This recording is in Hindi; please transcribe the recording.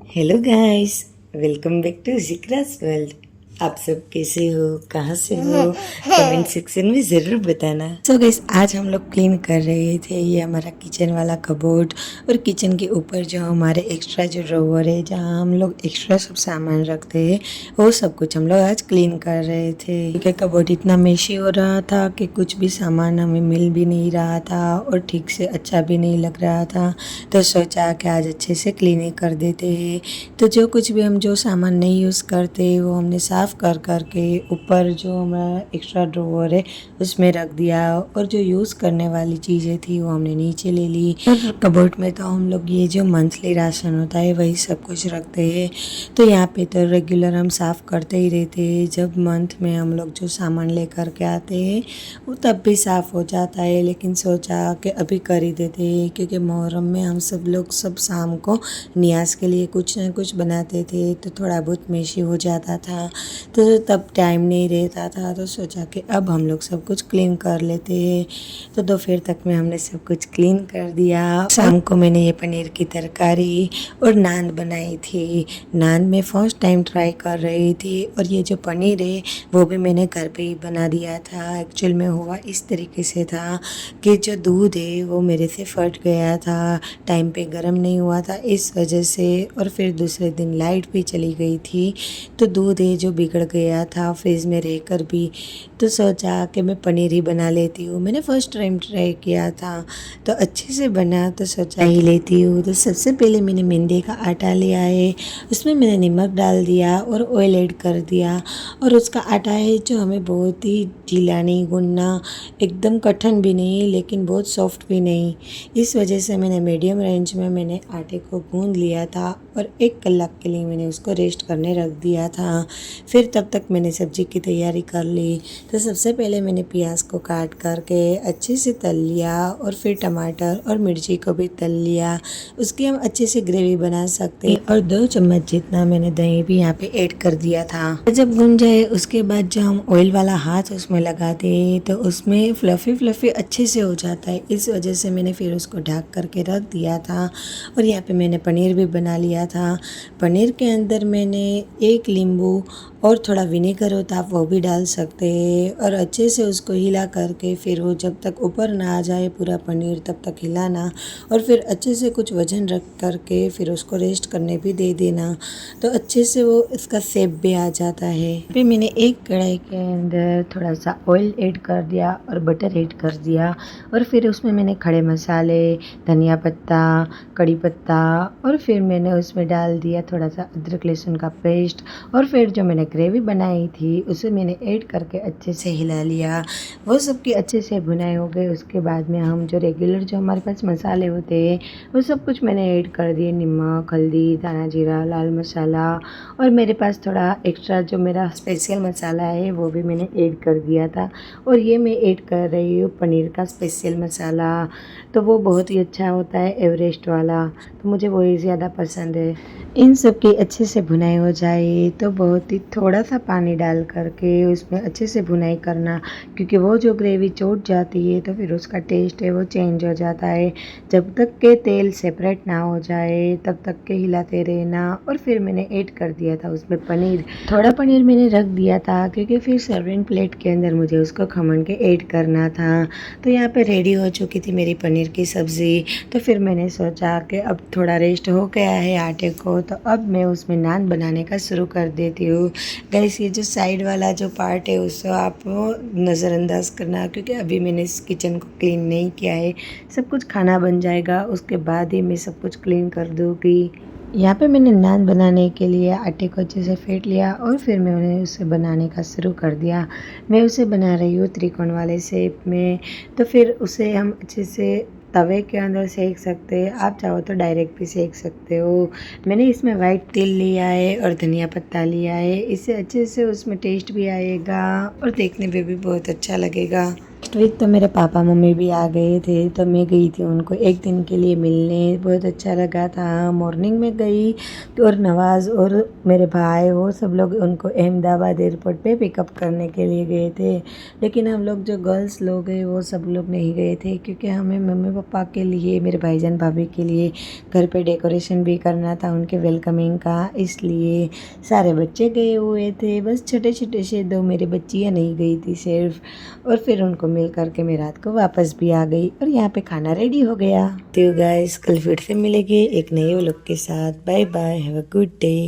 Hello guys, welcome back to जिक्रास वर्ल्ड। आप सब कैसे हो, कहाँ से हो, कमेंट सेक्शन में ज़रूर बताना। सो गाइस, आज हम लोग क्लीन कर रहे थे ये हमारा किचन वाला कबोर्ड और किचन के ऊपर जो हमारे एक्स्ट्रा जो ड्रॉवर है जहाँ हम लोग एक्स्ट्रा सब सामान रखते हैं वो सब कुछ हम लोग आज क्लीन कर रहे थे। क्योंकि कबोर्ड इतना मेशी हो रहा था कि कुछ भी सामान हमें मिल भी नहीं रहा था और ठीक से अच्छा भी नहीं लग रहा था, तो सोचा कि आज अच्छे से क्लीनिंग कर देते हैं। तो जो कुछ भी हम जो सामान नहीं यूज़ करते वो हमने साफ़ कर करके ऊपर जो हमारा एक्स्ट्रा ड्रॉवर है उसमें रख दिया और जो यूज़ करने वाली चीज़ें थी वो हमने नीचे ले ली। और कबोर्ड में तो हम लोग ये जो मंथली राशन होता है वही सब कुछ रखते हैं। तो यहाँ पे तो रेगुलर हम साफ़ करते ही रहते हैं। जब मंथ में हम लोग जो सामान लेकर के आते हैं वो तब भी साफ़ हो जाता है, लेकिन सोचा कि अभी कर ही देते हैं क्योंकि मुहर्रम में हम सब लोग सब शाम को नियाज़ के लिए कुछ ना कुछ बनाते थे तो थोड़ा बहुत मेशी हो जाता था, तो तब टाइम नहीं रहता था। तो सोचा कि अब हम लोग सब कुछ क्लीन कर लेते हैं। तो दोपहर तक में हमने सब कुछ क्लीन कर दिया। शाम को मैंने ये पनीर की तरकारी और नान बनाई थी। नान में फर्स्ट टाइम ट्राई कर रही थी और ये जो पनीर है वो भी मैंने घर पे ही बना दिया था। एक्चुअल में हुआ इस तरीके से था कि जो दूध है वो मेरे से फट गया था, टाइम पे गर्म नहीं हुआ था इस वजह से, और फिर दूसरे दिन लाइट भी चली गई थी तो दूध है जो बिगड़ गया था फ्रिज में रहकर भी। तो सोचा कि मैं पनीर ही बना लेती हूँ। मैंने फर्स्ट टाइम ट्राई किया था तो अच्छे से बना, तो सोचा ही लेती हूँ। तो सबसे पहले मैंने मैदे का आटा लिया है, उसमें मैंने नमक डाल दिया और ऑयल ऐड कर दिया। और उसका आटा है जो हमें बहुत ही ढीला नहीं गूंदना, एकदम कठिन भी नहीं लेकिन बहुत सॉफ्ट भी नहीं। इस वजह से मैंने मीडियम रेंज में मैंने आटे को गूंद लिया था और 1 कलाक के लिए मैंने उसको रेस्ट करने रख दिया था। फिर तब तक मैंने सब्ज़ी की तैयारी कर ली। तो सबसे पहले मैंने प्याज को काट करके अच्छे से तल लिया और फिर टमाटर और मिर्ची को भी तल लिया। उसकी हम अच्छे से ग्रेवी बना सकते हैं। और 2 चम्मच जितना मैंने दही भी यहाँ पे ऐड कर दिया था। जब भुन जाए उसके बाद जो हम ऑयल वाला हाथ उसमें लगाते हैं तो उसमें फ्लफ़ी फ्लफ़ी अच्छे से हो जाता है। इस वजह से मैंने फिर उसको ढक करके रख दिया था। और यहाँ पे मैंने पनीर भी बना लिया था। पनीर के अंदर मैंने 1 नींबू और थोड़ा विनेगर होता आप वो भी डाल सकते हैं और अच्छे से उसको हिला करके फिर वो जब तक ऊपर ना आ जाए पूरा पनीर तब तक हिलाना और फिर अच्छे से कुछ वजन रख करके फिर उसको रेस्ट करने भी दे देना, तो अच्छे से वो इसका शेप भी आ जाता है। फिर मैंने एक कढ़ाई के अंदर थोड़ा सा ऑयल ऐड कर दिया और बटर ऐड कर दिया और फिर उसमें मैंने खड़े मसाले, धनिया पत्ता, कड़ी पत्ता और फिर मैंने उसमें डाल दिया थोड़ा सा अदरक लहसुन का पेस्ट और फिर जो मैंने ग्रेवी बनाई थी उसे मैंने ऐड करके अच्छे से हिला लिया। वो सब की अच्छे से भुनाई हो गई। उसके बाद में हम जो रेगुलर जो हमारे पास मसाले होते हैं वो सब कुछ मैंने ऐड कर दिए, नमक, हल्दी, धाना जीरा, लाल मसाला और मेरे पास थोड़ा एक्स्ट्रा जो मेरा स्पेशल मसाला है वो भी मैंने ऐड कर दिया था। और ये मैं ऐड कर रही हूँ पनीर का स्पेशल मसाला, तो वो बहुत ही अच्छा होता है एवरेस्ट वाला, तो मुझे वही ज़्यादा पसंद है। इन सब की अच्छे से भुनाई हो जाए तो बहुत ही थोड़ा सा पानी डाल करके उसमें अच्छे से भुनाई करना, क्योंकि वो जो ग्रेवी चौट जाती है तो फिर उसका टेस्ट है वो चेंज हो जाता है। जब तक के तेल सेपरेट ना हो जाए तब तक के हिलाते रहना। और फिर मैंने ऐड कर दिया था उसमें पनीर, थोड़ा पनीर मैंने रख दिया था क्योंकि फिर सर्विंग प्लेट के अंदर मुझे उसको खमन के ऐड करना था। तो यहाँ पे रेडी हो चुकी थी मेरी पनीर की सब्ज़ी। तो फिर मैंने सोचा कि अब थोड़ा रेस्ट हो गया है आटे को, तो अब मैं उसमें नान बनाने का शुरू कर देती हूँ। गाइस, ये जो साइड वाला जो पार्ट है उसको आप नज़रअंदाज करना, क्योंकि अभी मैंने इस किचन को क्लीन नहीं किया है। सब कुछ खाना बन जाएगा उसके बाद ही मैं सब कुछ क्लीन कर दूँगी। यहाँ पे मैंने नान बनाने के लिए आटे को अच्छे से फेंट लिया और फिर मैंने उसे बनाने का शुरू कर दिया। मैं उसे बना रही हूँ त्रिकोण वाले शेप में, तो फिर उसे हम अच्छे से तवे के अंदर सेक सकते हैं, आप चाहो तो डायरेक्ट भी सेक सकते हो। मैंने इसमें वाइट तिल लिया है और धनिया पत्ता लिया है, इससे अच्छे से उसमें टेस्ट भी आएगा और देखने में भी बहुत अच्छा लगेगा। नेक्स्ट वीक तो मेरे पापा मम्मी भी आ गए थे, तो मैं गई थी उनको एक दिन के लिए मिलने। बहुत अच्छा लगा था। मॉर्निंग में गई और नवाज़ और मेरे भाई वो सब लोग उनको अहमदाबाद एयरपोर्ट पे पिकअप करने के लिए गए थे। लेकिन हम लोग जो गर्ल्स लोग हैं वो सब लोग नहीं गए थे, क्योंकि हमें मम्मी पापा के लिए, मेरे भाईजान भाभी के लिए घर पे डेकोरेशन भी करना था उनके वेलकमिंग का, इसलिए सारे बच्चे गए हुए थे। बस छोटे छोटे से 2 मेरी बच्चियाँ नहीं गई थी सिर्फ। और फिर उनको मिल करके मैं रात को वापस भी आ गई और यहाँ पे खाना रेडी हो गया। तो गाइस कल फिर से मिलेंगे एक नए व्लॉग के साथ। Bye bye, have a good day.